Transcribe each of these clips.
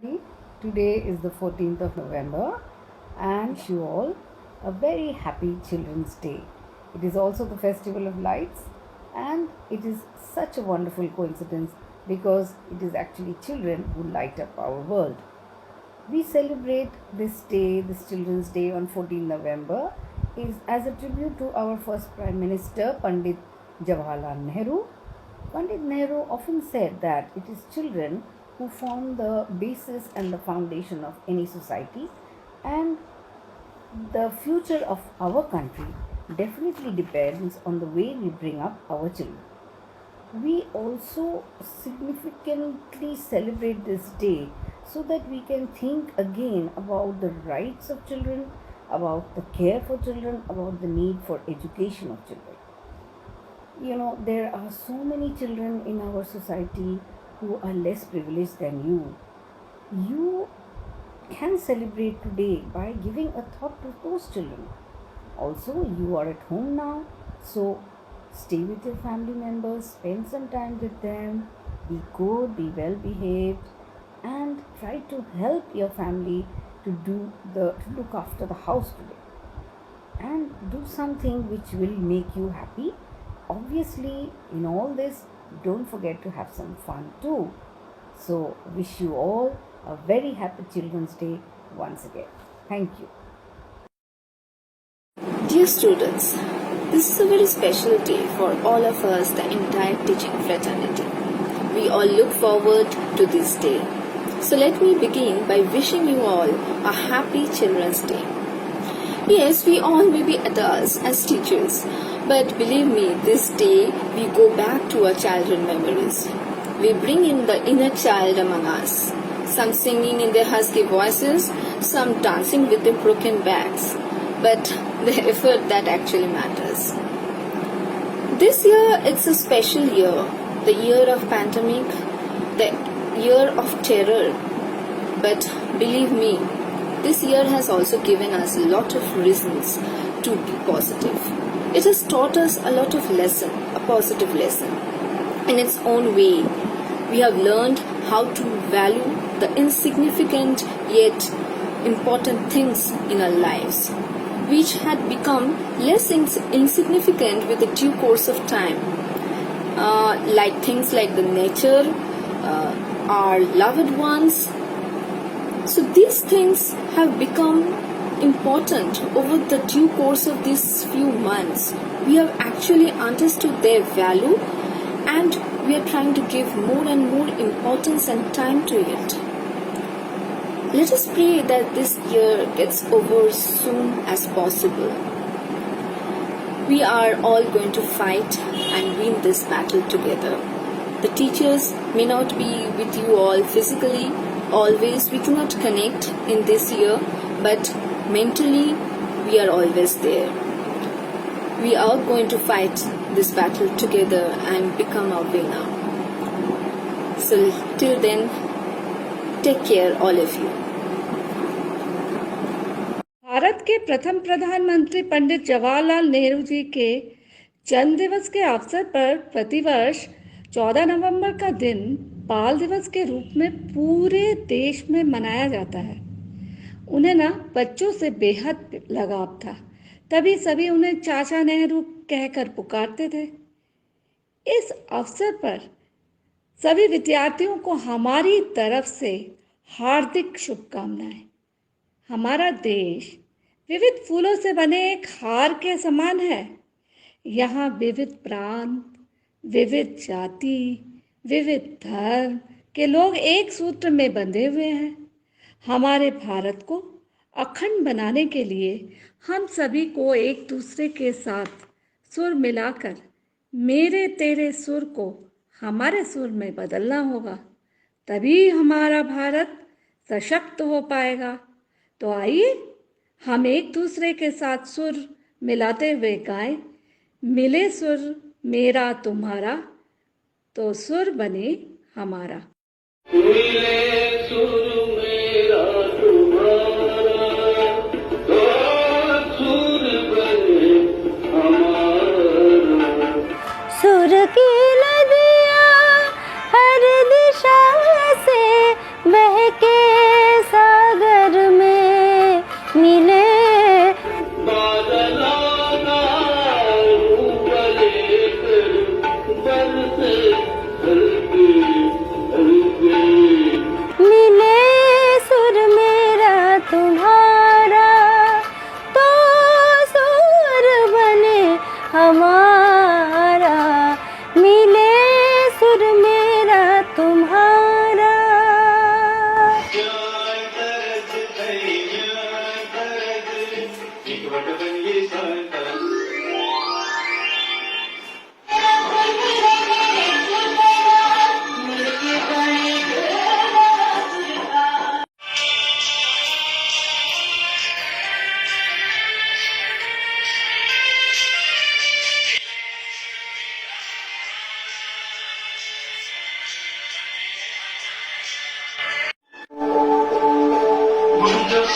Today is the 14th of November and wish you all a very happy Children's Day. It is also the Festival of Lights and it is such a wonderful coincidence because it is actually children who light up our world. We celebrate this day, this Children's Day on 14th November is as a tribute to our first Prime Minister Pandit Jawaharlal Nehru. Pandit Nehru often said that it is children who form the basis and the foundation of any society, and the future of our country definitely depends on the way we bring up our children. We also significantly celebrate this day so that we can think again about the rights of children, about the care for children, about the need for education of children. There are so many children in our society who are less privileged than you. You can celebrate today by giving a thought to those children. Also, you are at home now, so stay with your family members, spend some time with them, be good, be well behaved, and try to help your family to look after the house today. And do something which will make you happy. Obviously, in all this, don't forget to have some fun too. So, wish you all a very happy Children's Day once again. Thank you. Dear students, this is a very special day for all of us, the entire teaching fraternity. We all look forward to this day. So let me begin by wishing you all a happy Children's Day. Yes, we all may be adults as teachers, but believe me, this day we go back to our childhood memories. We bring in the inner child among us, some singing in their husky voices, some dancing with their broken backs, but the effort that actually matters. This year it's a special year, the year of pandemic, the year of terror, but believe me, this year has also given us a lot of reasons to be positive. It has taught us a lot of lesson, a positive lesson. In its own way, we have learned how to value the insignificant yet important things in our lives, which had become less insignificant with the due course of time, like things like the nature, our loved ones. So these things have become important over the due course of these few months. We have actually understood their value and we are trying to give more and more importance and time to it. Let us pray that this year gets over soon as possible. We are all going to fight and win this battle together. The teachers may not be with you all physically, always we cannot connect in this year, but mentally we are always there. We are going to fight this battle together and become a winner. So till then, take care all of you. Bharat के प्रथम प्रधानमंत्री पंडित जवाहरलाल नेहरू जी के जन्म दिवस के अवसर पर प्रतिवर्ष 14 नवंबर का दिन बाल दिवस के रूप में पूरे देश में मनाया जाता है। उन्हें बच्चों से बेहद लगाव था, तभी सभी उन्हें चाचा नेहरू कहकर पुकारते थे। इस अवसर पर सभी विद्यार्थियों को हमारी तरफ से हार्दिक शुभकामनाएं। हमारा देश विविध फूलों से बने एक हार के समान है। यहाँ विविध प्रांत, विविध जाति, विविध धर्म के लोग एक सूत्र में बंधे हुए हैं। हमारे भारत को अखंड बनाने के लिए हम सभी को एक दूसरे के साथ सुर मिलाकर मेरे तेरे सुर को हमारे सुर में बदलना होगा, तभी हमारा भारत सशक्त हो पाएगा। तो आइए हम एक दूसरे के साथ सुर मिलाते हुए गाएं, मिले सुर मेरा तुम्हारा तो सुर बने हमारा। मिले सुर मेरा तुम्हारा तो सुर बने हमारा। सुर की नदियाँ हर दिशा से बहके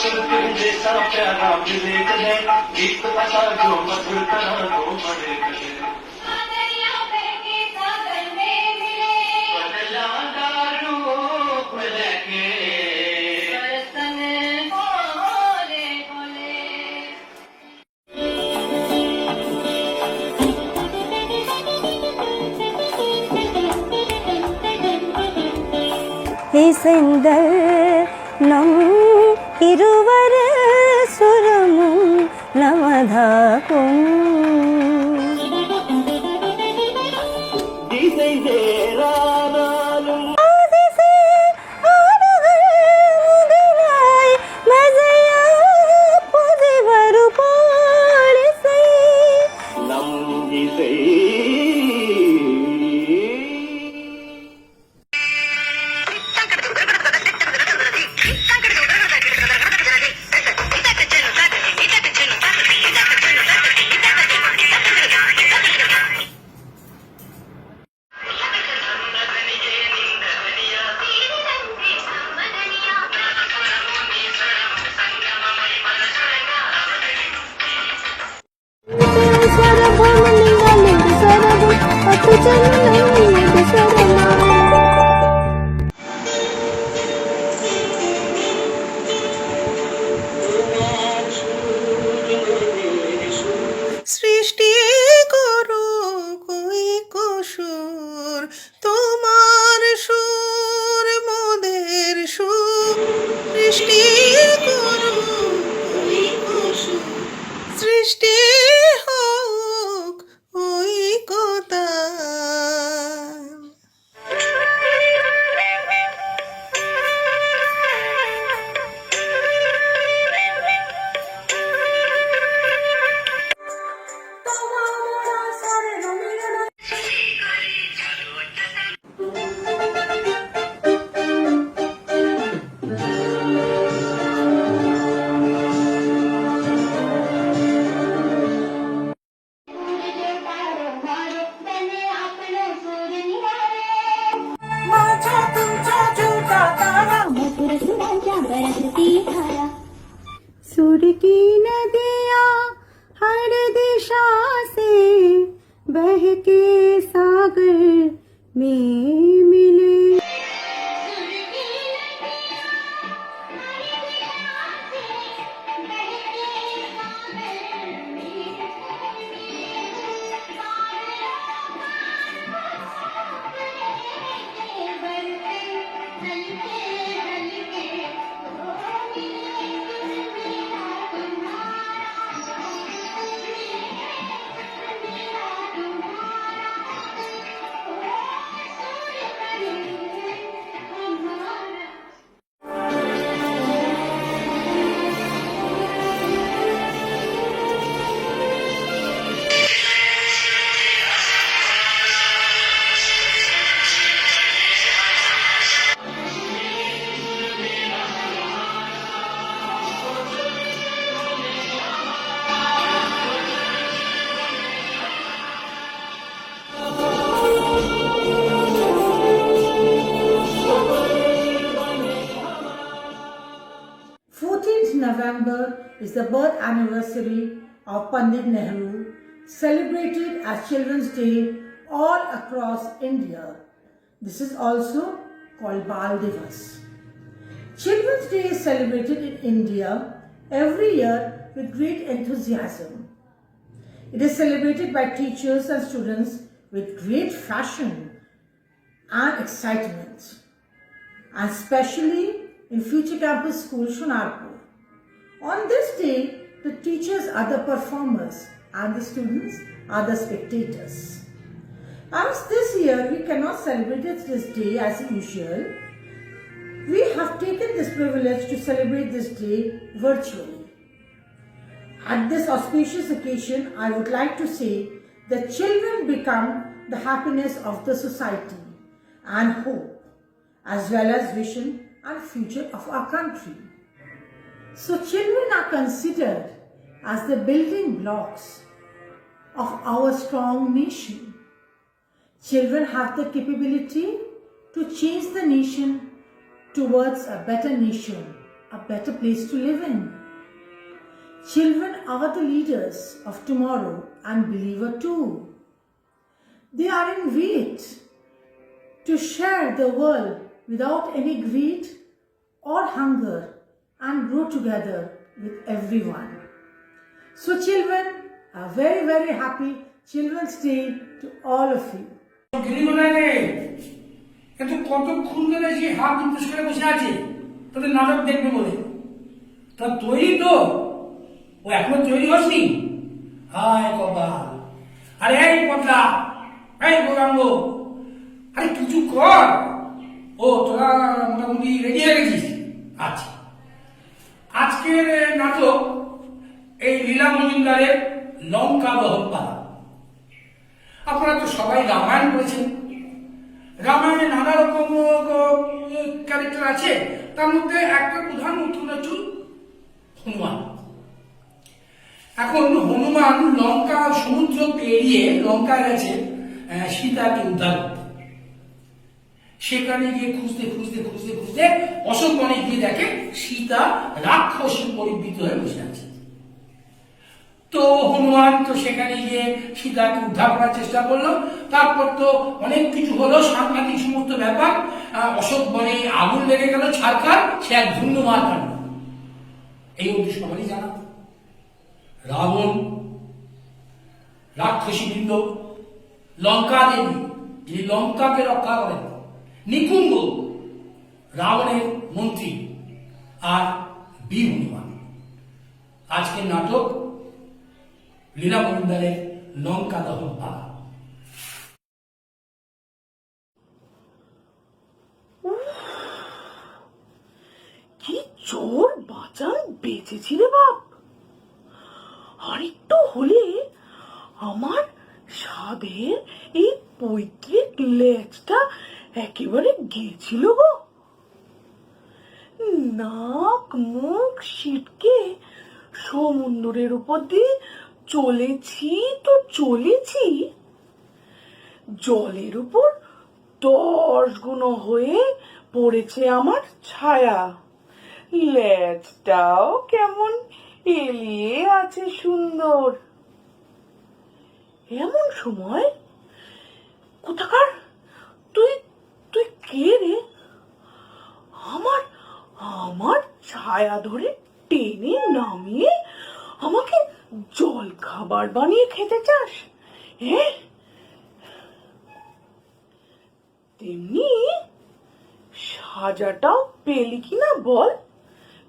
सुर जैसा प्यारा मिले कहे गीत ऐसा जो मधुर करा दो बड़े कहे बदला दारू लेके ഈ സുന്ദരം ഇരുവര സുരമും നവധാകും दिशை தேரானாலும் ആദിസേ ആനകൾ മുതലായി മജയാ പുതിവരു പോളിസൈ நம் இசை സ്വരഭം നിങ്ങളുടെ സ്വരഭം അപ്പുചരണം നിങ്ങളുടെ സ്വരമാണ് সৃষ্টি করো কই কসুর তোমার সুর মোদের সুর সৃষ্টি করো কই কসুর সৃষ্টি হোক ওই কথা सुर की नदियाँ हर दिशा से बह के सागर में मिले November is the birth anniversary of Pandit Nehru, celebrated as Children's Day all across India. This is also called Bal Divas. Children's Day is celebrated in India every year with great enthusiasm. It is celebrated by teachers and students with great passion and excitement, and especially in Future Campus School, Shonarpur. On this day, the teachers are the performers and the students are the spectators. As this year we cannot celebrate this day as usual, we have taken this privilege to celebrate this day virtually. At this auspicious occasion, I would like to say that children become the happiness of the society and hope, as well as vision and future of our country. So children are considered as the building blocks of our strong nation. Children have the capability to change the nation towards a better nation a better place to live in. Children are the leaders of tomorrow and believer too. They are in wait to share the world without any greed or hunger and grow together with everyone. So children, a very, very happy Children's Day to all of you. গিরিমোনা রে কিন্তু কতক্ষণ ধরে সে হাত নিতে করে বসে আছে তোদের নাটক দেখবে বলে তা তৈরি তো ও এখনো তৈরি হসনি হায় কপাল আরে এই পটলা এই গৌরাঙ্গ আরে কিছু কর ও তোরা মোটামুটি রেডি হয়ে গেছিস আচ্ছা আজকের নাটক এই লীলা মজুমদারের লঙ্কা দহন পালা আপনারা তো সবাই রামায়ণ করেছেন রামায়ণে নানা রকম ক্যারেক্টার আছে তার মধ্যে একটা প্রধান উত্তরচু হনুমান এখন হনুমান লঙ্কা সমুদ্র পেরিয়ে লঙ্কা গেছে সীতাকে উদ্ধার করতে সেখানে গিয়ে খুঁজতে খুঁজতে খুঁজতে খুঁজতে অশোক বনে গিয়ে দেখে সীতা রাক্ষসী পরিবৃত হয়ে বসে আছে তো হনুমান তো সেখানে গিয়ে সীতাকে উদ্ধার করার চেষ্টা করলো তারপর তো অনেক কিছু হলো সাংঘাতিক সমস্ত ব্যাপার অশোক বনে আগুন লেগে গেল ছারখার সে এক ধুন্ধুমার কাণ্ড এই অবধি সবারই জানা রাবণ রাক্ষসী বৃন্দ লঙ্কা দেবী যিনি লঙ্কাকে রক্ষা করেন নিকুম্ব রাবণের মন্ত্রী আর বীর হনুমান আজকের নাটক লীলা মজুমদারের লঙ্কা দহন পালা কি চোর বাঁচান বেঁচেছিলে বাপ আর একটু হলে আমার স্বাদের এই পৈতৃক লেজটা একেবারে গেছিল গো নাক মুখ ছিটকে সমুদ্রের উপর দিয়ে চলেছি তো চলেছি জলের উপর 10 গুণ হয়ে পড়েছে আমার ছায়া লেজটাও কেমন এলিয়ে আছে সুন্দর এমন সময় কোথাকার তুই তুই কে রে আমার আমার ছায়া ধরে টেনে নামিয়ে আমাকে জল খাবার বানিয়ে খেতে চাস হ্যাঁ তেমনি সাজাটাও পেলি কিনা বল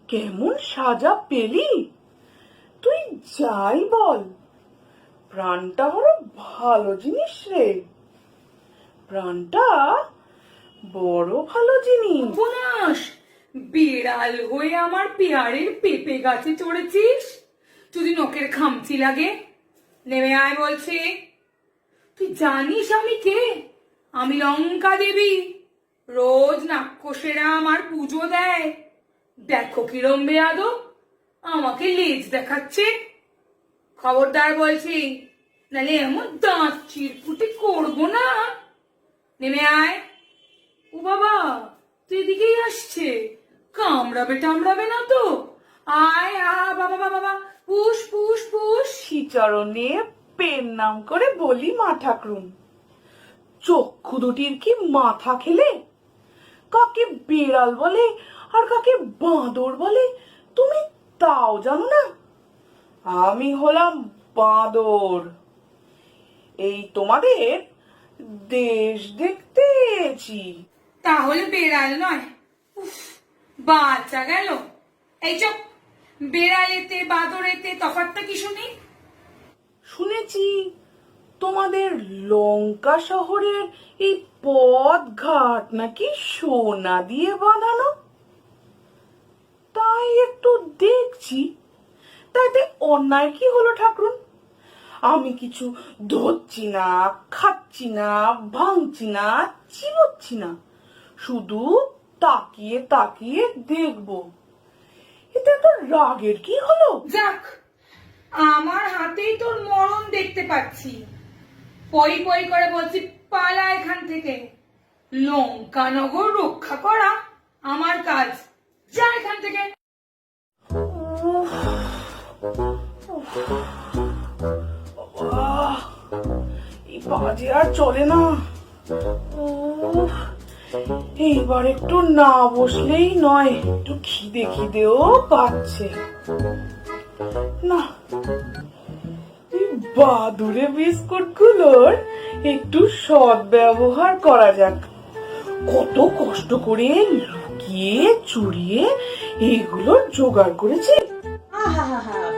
কেমন সাজা পেলি তুই যাই বল প্রাণটা হলো ভালো জিনিস রে প্রাণটা বড় ভালো জিনিস উপন্যাস বিড়াল হয়ে আমার পেয়ারের পেঁপে গাছে চড়েছিস যদি নখের খামচি লাগে নেমে আয় বলছি তুই জানিস আমি কে আমি লঙ্কা দেবী রোজ নাক্ষসেরা আমার পুজো দেয় দেখো কিরম বেয়াদব আমাকে লেজ দেখাচ্ছে খবরদার বলছি নালে এমন দাঁত চিরকুটি করবো না নেমে আয় ও বাবা তুই এদিকেই আসছে কামড়াবে টামড়াবে না তো আয় বাবা বাবা পুষ পুষ পুষ শ্রীচরণে পেন নাম করে বলি মা ঠাকরুন চক্ষু দুটির কি মাথা খেলে কাকে বিড়াল বলে আর কাকে বাঁদর বলে তুমি তাও জানো না আমি হলাম বাঁদর এই তোমাদের দেশ দেখতে এসেছি তাহলে বেড়াল নয় উফ বাচ্চা গেল এই চপ বেড়ালেতে বাদরেতে তফাৎটা কি শুনি শুনেছি তোমাদের লঙ্কা শহরের এই পথ ঘাট নাকি সোনা দিয়ে বাঁধানো তাই একটু দেখছি তাইতে অন্যায় কি হলো ঠাকুরুন আমি কিছু ধরছি না খাচ্ছি না ভাঙছি না চিবোচ্ছি না শুধু তাকিয়ে তাকিয়ে দেখবো এতে তো রাগের কি হলো যাক আমার হাতেই তোর মরণ দেখতে পাচ্ছি পই পই করে বলছি পালা এখান থেকে লঙ্কানগর রক্ষা করা আমার কাজ যা এখান থেকে এই বাজে আর চলে না। এইবার একটু না বসলেই নয়, একটু খিদে খিদেও পাচ্ছে না। বাদুড়ে বিস্কুট গুলোর একটু সৎ ব্যবহার করা যাক। কত কষ্ট করে লুকিয়ে চুরিয়ে এইগুলো জোগাড় করেছি।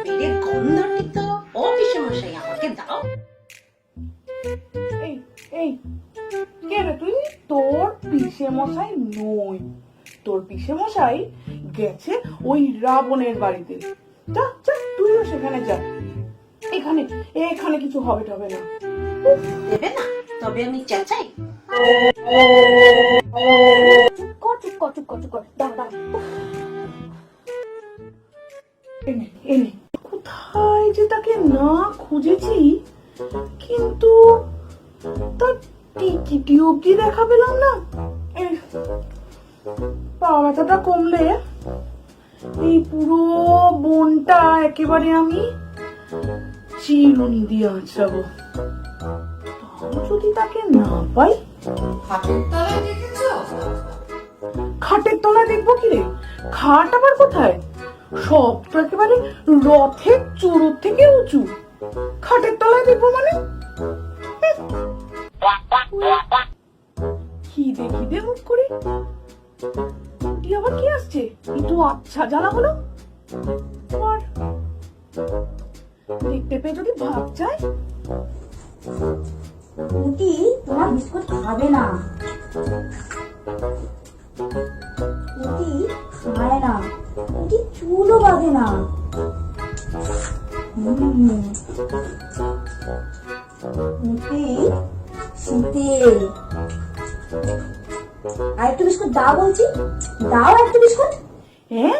বেড়ের গন্ধটি তো ও পিসেমশাই আমাকে দাও। এই এই কে রে তুই? তোর পিসে মশাই নই, তোর পিসে মশাই গেছে ওই রাবণের বাড়িতে। যা যা, তুইও সেখানে যা। এখানে এখানে কিছু হবে টবে না। দেবে না? তবে আমি চেঁচাই। কচুক কচুক কচুক কর, দাও দাও। এনে এনে কোথায় যে তাকে না খুঁজেছি, কিন্তু তার টিকিটি অব্দি দেখা পেলাম না। পা ব্যথাটা কমলে এই পুরো বনটা একেবারে আমি চিরুনি দিয়ে আঁচড়াবো। তাও যদি তাকে না পাই। খাটের তলায় দেখবো কি রে? খাট আবার কোথায়? সব তো একেবারে রথের চুরুর থেকে উঁচু। খাটের তলায় দেখবো মানে? খিদে খিদে মুখ করে আবার কি আসছে? একটু আচ্ছা জ্বালা হলো। আর দেখতে পেয়ে যদি ভাগ যায়। পুটি তোমার বিস্কুট খাবে না। পুটি খায় না, পুটি চুলও বাঁধে না। পুটি শীতে। আর একটু বিস্কুট দাও বলছি, দাও একটু বিস্কুট। হ্যাঁ,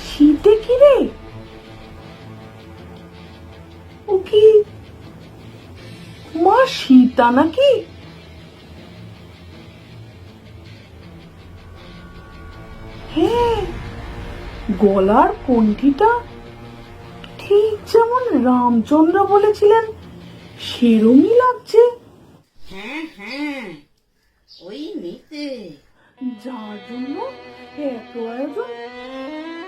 শীতে কি রে? ও কি মা সীতা নাকি? হ্যাঁ, গলার কণ্ঠিটা ঠিক যেমন রামচন্দ্র বলেছিলেন সেরমই লাগছে। হ্যাঁ হ্যাঁ, ওই নিতে। যার জন্য এত আয়োজন,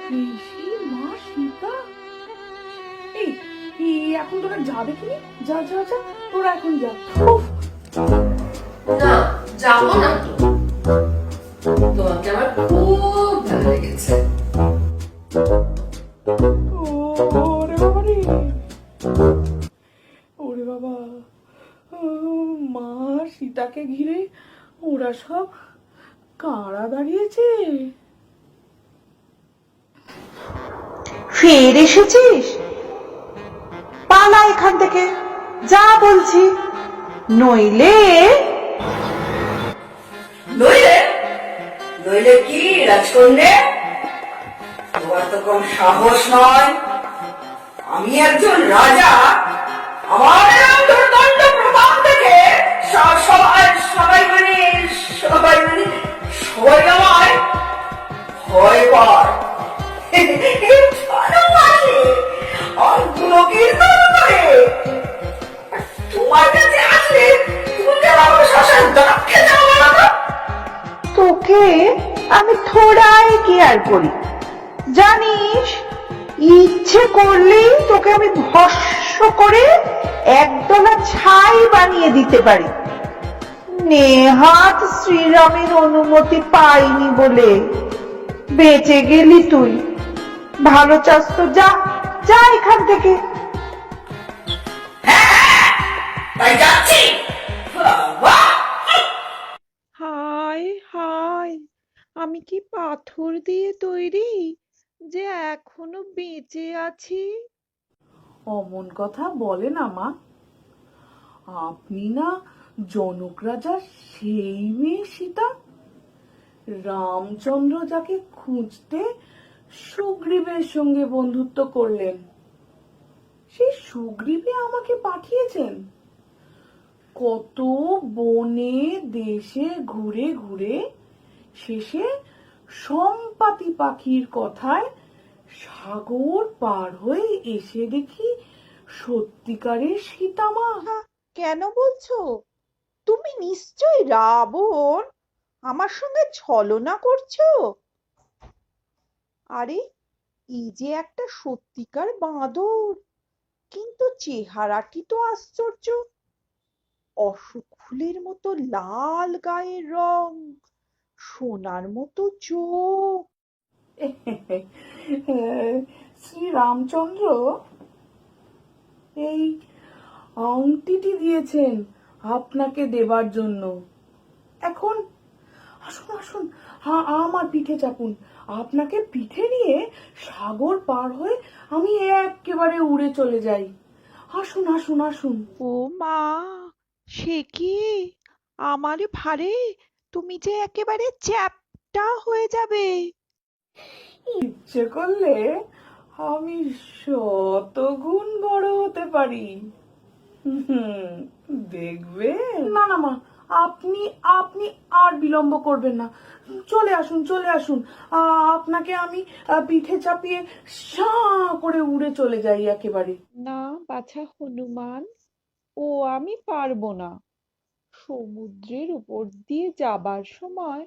পিসি মা সীতা। এই এখন তোরা যা দেখিনি, যা যা যা, তোরা এখন যা। না, যাবো না তো। তোমাকে আমার খুব ভালো লেগেছে। ওরে বাবা রে, ওরে বাবা, মা সীতাকে ঘিরে ওরা সব কারা দাঁড়িয়েছে। ফের এসেছিস? পালা এখান থেকে, যা বলছি, নইলে নইলে নইলে কি রাজকন্যে? তোমার তো কম সাহস নয়। আমি একজন রাজা, আমার দণ্ড প্রভাব থেকে সবাই মানে আমায় ভয় পায়। আর গুণকীর্তন করে তোমার কাছে আসলে তুমি কেন আমার শ্মশান দক্ষে যাও না? তোকে আমি থোড়াই কেয়ার করি, জানিস? ইচ্ছে করলেই তোকে আমি ভস্ম করে একদলা ছাই বানিয়ে দিতে পারি। নেহাত শ্রীরামের অনুমতি পাইনি বলে বেঁচে গেলি তুই। ভালো চাস তো যা, যা এখান থেকে। তাই যাচ্ছি। হায় হায়, আমি কি পাথর দিয়ে তৈরি যে এখনো বেঁচে আছি? অমন কথা বলে না মা। আপনি না জনক রাজার সেই মেয়ে সীতা, রামচন্দ্র যাকে খুঁজতে সুগ্রীবের সঙ্গে বন্ধুত্ব করলেন। সেই সুগ্রীবে আমাকে পাঠিয়েছেন। কত বনে দেশে ঘুরে ঘুরে শেষে সম্পাতি পাখির কথায় সাগর পার হয়ে এসে দেখি সত্যিকারের সীতামা। কেন বলছো? তুমি নিশ্চয় রাবণ, আমার সঙ্গে ছলনা করছো। আরে এই যে একটা সত্যিকার বাঁদর, কিন্তু চেহারাটি তো আশ্চর্য। অশোক ফুলের মতো লাল গায়ের রং, সোনার মতো চোখ। শ্রী রামচন্দ্র এই আংটিটি দিয়েছেন আপনাকে দেবার জন্য। এখন আসুন আসুন, আমার পিঠে চাপুন। আপনাকে পিঠে নিয়ে সাগর পার হয়ে আমি একেবারে উড়ে চলে যাই। আসুন আসুন আসুন। ও মা, সে কি? আমার ভারে তুমি যে একেবারে চ্যাপ্টা হয়ে যাবে। ইচ্ছে করলে আমি 100 গুণ বড় হতে পারি। দেখবে। না না মা, আপনি আপনি আর বিলম্ব করবেন না। চলে আসুন চলে আসুন, আপনাকে আমি পিঠে চাপিয়ে সাঁ করে উড়ে চলে যাই একেবারে। না বাছা হনুমান, ও আমি পারবো না। সমুদ্রের উপর দিয়ে যাবার সময়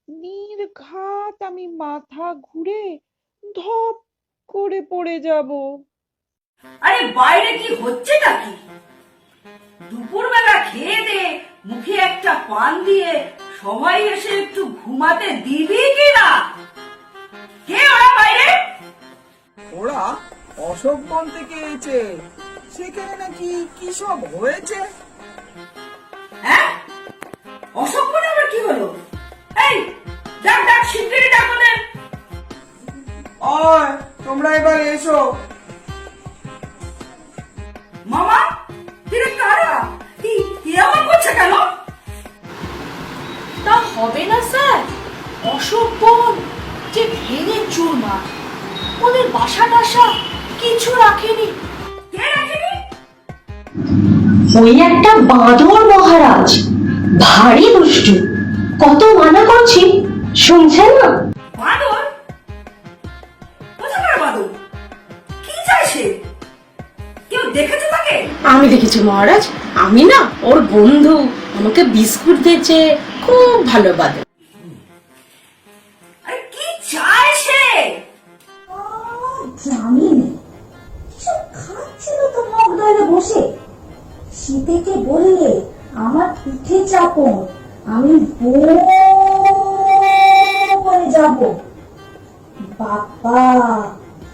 নির্ঘাত আমি মাথা ঘুরে ধপ করে পড়ে যাব। আরে বাইরে কি হচ্ছেটা কি? দুপুরবেলা খেয়ে দে মুখে একটা পান দিয়ে সবাই এসে একটু ঘুমাতে দিবি কিনা? কে ওরা বাইরে? ওরা অশোক বন থেকে এসেছে, সেখানে নাকি কি সব হয়েছে। হ্যাঁ, অশোক বনে আবার কি হলো? এই ডাক ডাক, শিগগিরই ডাক ওদের। ওই তোমরা এবার এসো। মামা, কিরে কারা? এমন করছে কেন? তা হবে না স্যার, অশোক বন যে ভেঙে চুরমার, ওদের বাসা টাসা কিছু রাখেনি। কে রাখেনি? ওই একটা বাঁদর মহারাজ, ভারী দুষ্টু, কত মানা করছি শুনছেন না। বাঁদর? কোথাকার বাঁদর? কি চাইছে? কেউ দেখেছে তাকে? আমি দেখেছি মহারাজ, আমি না ওর বন্ধু, আমাকে বিস্কুট দিয়েছে, খুব ভালো বাদে। আরে কি চাইছে? জানি না, সব খাচ্ছিল তো মগ দলে বসে। শীতেকে বললে আমার পিঠে চাপন, আমি বলে যাব। বাবা,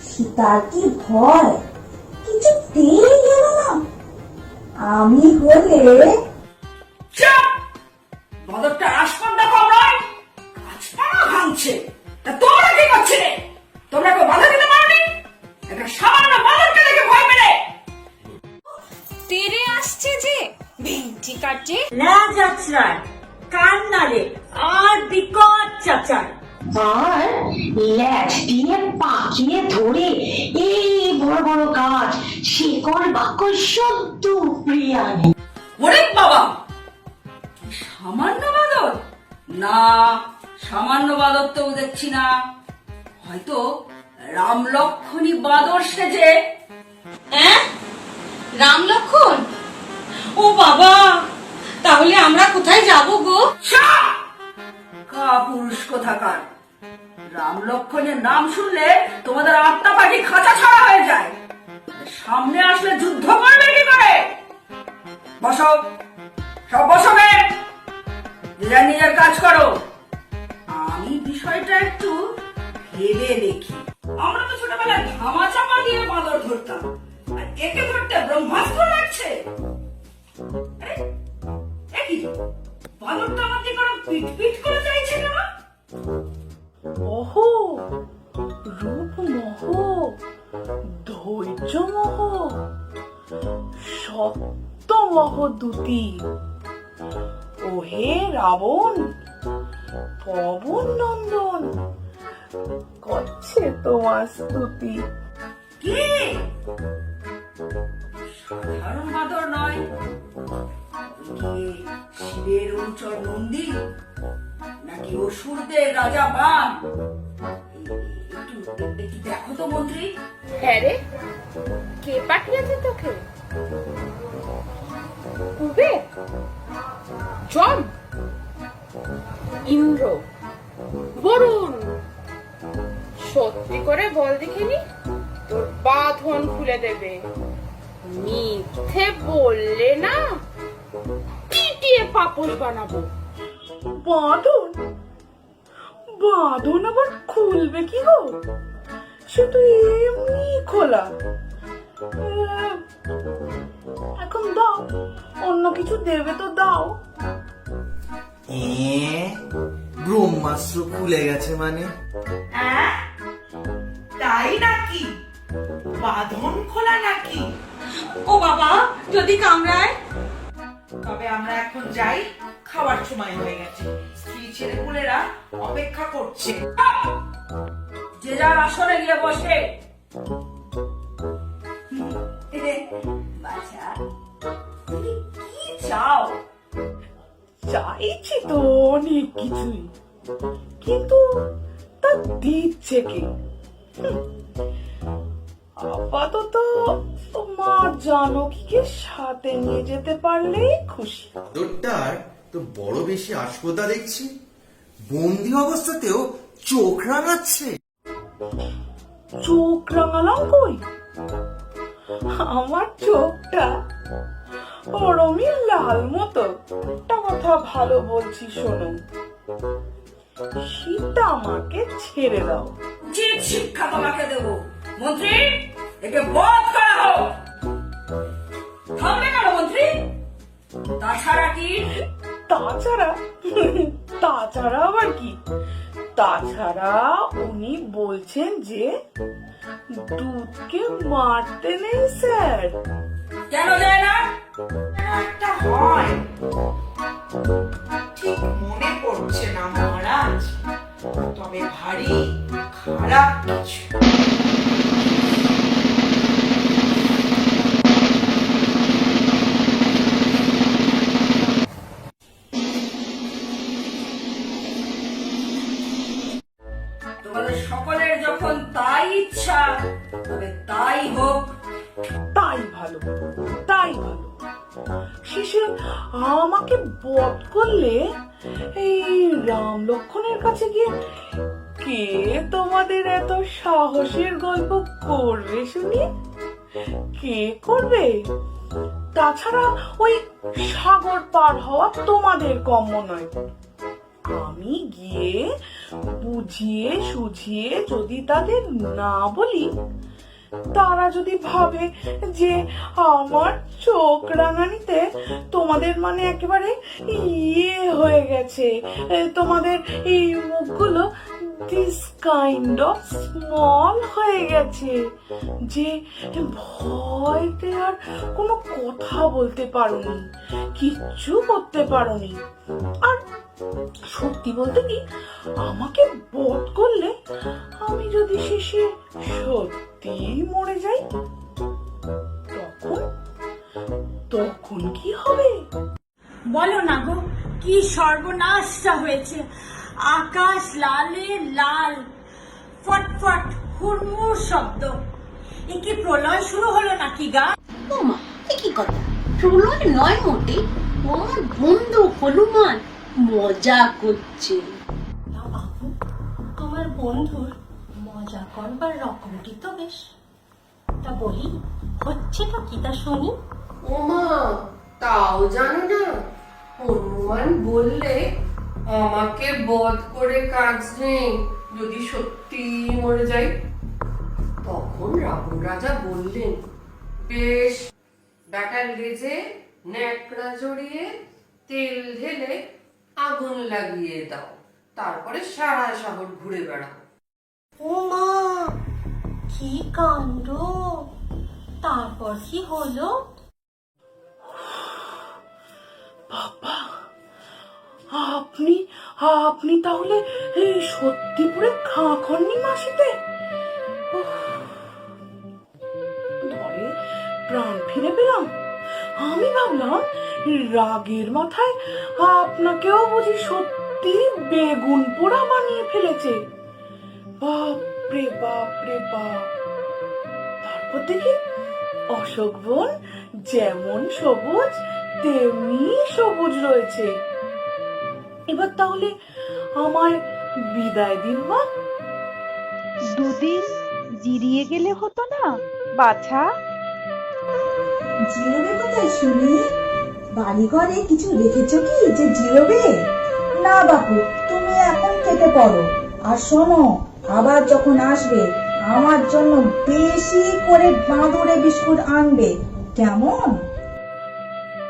সীতার কি ভয়, কিছুতেই গেল না। আমি হলে চাপ! বাঁদরটা আসপান্ডা কমরায় গাছপালা ভাঙছে। তা তোমরা কি করছিলে? তোমরা কেউ বাধা দিতে পারোনি? একটা সামান্য বাঁদরকে দেখে ভয় পেলে? তেরে আসছে যে ভেঙচি কাটছে। না যাত্রার কান্নারে আর বিকট চাচার। আর ল্যাচ দিয়ে পাকিয়ে ধরে এই বড় বড় গাছ, শিকড় বাকড় সদ্য উপড়িয়ে আনে। ওরে বাবা, সামান্য বাদর? না, সামান্য বাদর তো দেখছি না, হয়তো রাম লক্ষণী বাদর সেজে। হ্যাঁ, রাম লক্ষণ? ও বাবা, তাহলে আমরা কোথায় যাব গো? কাপুরুষ কোথাকার! রাম লক্ষণের নাম শুনলে তোমাদের আত্মা পাখি খাঁচা ছাড়া হয়ে যায়। সামনে আসলে যুদ্ধ করবে কি করে? বসো, সব বসো গে, নিজের নিজের কাজ করো। আমি বিষয়টা একটু ভেবে দেখি। আমরা তো ছোটবেলায় ধামা চাপা দিয়ে বাঁদর ধরতাম, আর একে ধরতে ব্রহ্মাস্ত্র লাগছে। একই বাঁদরটা আমাকে কোনো পিট পিট করে চাইছে না? ওহো, রূপ মোহ, ধৈর্য মোহ, সত্য মোহ দুটি। ওহে রাবণ, পবন নন্দন, করছে তোমার স্তুতি। কি সাধারণ বাঁদর নয়, শিবের অনুচর নন্দী, নাকি কি অসুর দে রাজা বান। একটু দেখো তো মন্ত্রী। হ্যাঁ রে, কে পাঠিয়েছে তোকে? কুবের, যম, ইন্দ্র, বরুণ? সত্যি করে বল দেখিনি, তোর বাঁধন খুলে দেবে। মিথ্যে বললে না পিটিয়ে পাপোশ বানাবো। বাঁধন? বাঁধন আবার খুলবে কি গো? সে তো এমনি খোলা। এখন দাও, অন্য কিছু দেবে তো দাও। ব্রহ্মাস্ত্র খুলে গেছে মানে? তাই নাকি? বাঁধন খোলা নাকি? ও বাবা, যদি কামড়ায়? তবে আমরা এখন যাই, খাবার সময় হয়ে গেছে। স্ত্রী ছেলেপুলেরা অপেক্ষা করছে। যে যার আসনে গিয়ে বসে। বাছা, তুমি কি চাও? চাইছি তো অনেক কিছুই, কিন্তু তা দিচ্ছে কে? আপাতত মা জানকীকে সাথে নিয়ে যেতে পারলেই খুশি। তোরটার তো বড় বেশি আসপদা দেখছি। বন্দি অবস্থাতেও চোখ রাঙাচ্ছে। চোখ রাঙালাম কই? আমার চোখটা ওরমই লাল মতো। একটা কথা ভালো বলছি শোনো, সীতা আমাকে ছেড়ে দাও। উচিত শিক্ষা তোমাকে দেব। মন্ত্রী, একে বধ করা হোক। থামবে কেন মন্ত্রী? তাছাড়া কি? তাছাড়া আবার কি? তাছাড়া উনি বলছেন যে দুধকে মারতে নেই স্যার। কেন যায় না? একটা হয়, ঠিক মনে পড়ছে না মহারাজ, তবে ভারী খারাপ কিছু। তোমাদের সকলের যখন তাই ইচ্ছা, তবে তাই হোক। তাই ভালো, তাই ভালো। শেষে আমাকে বধ করলে এই রাম লক্ষ্মণের কাছে গিয়ে কে তোমাদের এত সাহসের গল্প করবে শুনি? কে করবে? তাছাড়া ওই সাগর পার হওয়া তোমাদের কম্য নয়। আমি গিয়ে বুঝিয়ে সুঝিয়ে যদি তাদের না বলি, তারা যদি ভাবে যে আমার চোখ রাঙানিতে তোমাদের মানে একেবারে ইয়ে হয়ে গেছে, তোমাদের এই মুখগুলো দিস কাইন্ড অফ স্মল হয়ে গেছে, যে ভয়তে আর কোনো কথা বলতে পারোনি, কিচ্ছু করতে পারোনি। আর সত্যি বলতে কি, আমাকে বধ করলে আমি যদি শেষে সত্যি মরে যাই, তখন কি হবে? বলো না গো, কি সর্বনাশটা হয়েছে। আকাশ লালে লাল, ফটফট হুড়মুড় শব্দ। এ কি প্রলয় শুরু হলো নাকি গা? ও মা, এ কি কথা? প্রলয় নয় মোটে, আমার বন্ধু হনুমান মজা করছে। বাবু, তোমার বন্ধুর মজা করবার রকমটি তো বেশ। তা বলি, হচ্ছেটা কি তা শুনি। ও মা, তাও জানো না? হনুমান বললে আমাকে বধ করে কাজ নেই, যদি সত্যি মরে যাই। তখন রাবণ রাজা বললেন, বেশ, বেটার লেজে ন্যাকড়া জড়িয়ে তেল ঢেলে আগুন লাগিয়ে দাও, তারপরে সারা শহর ঘুরে বেড়াও। ও মা, কি কাণ্ড! তারপর কি হলো? বাবা, আপনি তাহলে সত্যি পুরে খাঁ খননি মাসিতে? ধরে প্রাণ ফিরে পেলাম। আমি ভাবলাম রাগের মাথায় আপনাকেও বুঝি সত্যি সত্যি বেগুন পোড়া বানিয়ে ফেলেছে। বাপরে বাপরে বাপ। তারপর দেখি অশোক বন যেমন সবুজ তেমনি সবুজ রয়েছে। এবার তাহলে আমায় বিদায় দিন মা। দুদিন জিরিয়ে গেলে হতো না বাছা? জিরোবে কোথায় শুনি? বাড়ি ঘরে কিছু রেখেছো কি যে জিরোবে? না বাপু, তুমি এখন কেটে পড়ো। আর শোনো, আবার যখন আসবে আমার জন্য বেশি করে বাঁদুরে বিস্কুট আনবে, কেমন?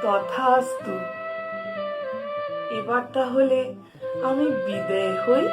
তথাস্তু। এবার তাহলে আমি বিদায় হই।